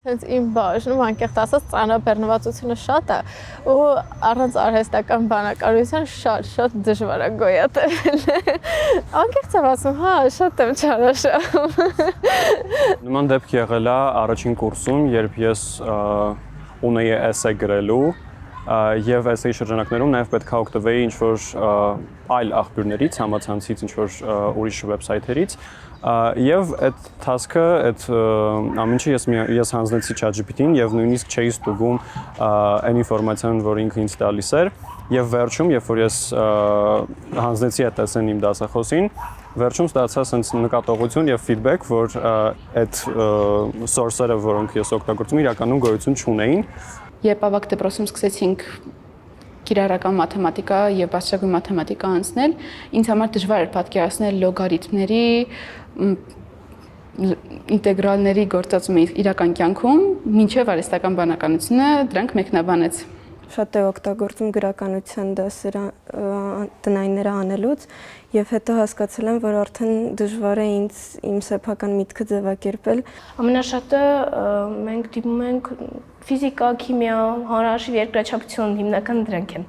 Հենց իմ բաժնում անկեղծ ասած ծանրաբեռնվածությունը շատ է ու առանց արհեստական բանականության շատ դժվար է գոյատևել։ Անկեղծ եմ ասում, հա, շատ եմ չարաշահում։ Նման դեպք եղել է առաջին կուրսում, երբ ես ունեի էսե գրելու եւ էսեի շրջանակներում նաեւ պետք է օգտվեի ինչ-որ այլ աղբյուրներից, համացանցից, ինչ-որ ուրիշ վեբսայթերից եւ այդ task-ը, այդ ամենը ես հանձնեցի ChatGPT-ին եւ նույնիսկ չէի ստուգում այն ինֆորմացիան, որ ինքը ինձ տալիս էր եւ վերջում, երբ որ ես հանձնեցի այդ էսեն իմ դասախոսին, վերջում ստացա sense նկատողություն եւ feedback, որ այդ source-երը, որոնք ես օգտագործում եմ, իրականում գոյություն չունեին։ Երբ ավագ դպրոցում սկսեցինք կիրառական մաթեմատիկա եւ բարձրագույն մաթեմատիկա անցնել, ինձ համար դժվար էր պատկերացնել լոգարիթմների, ինտեգրալների գործածումը իրական կյանքում, մինչեւ արհեստական բանականությունը դրանք մեկնաբանեց։ Շատ է օգտագործում գրականության դասերը տնայինները անելուց եւ հետո հասկացել եմ, որ արդեն դժվար է ինձ իմ սեփական միտքը ձևակերպել։ Ամենաշատը մենք դիմում ենք ֆիզիկա, քիմիա, հանրահաշիվ, երկրաչափություն, հիմնական դրանք են։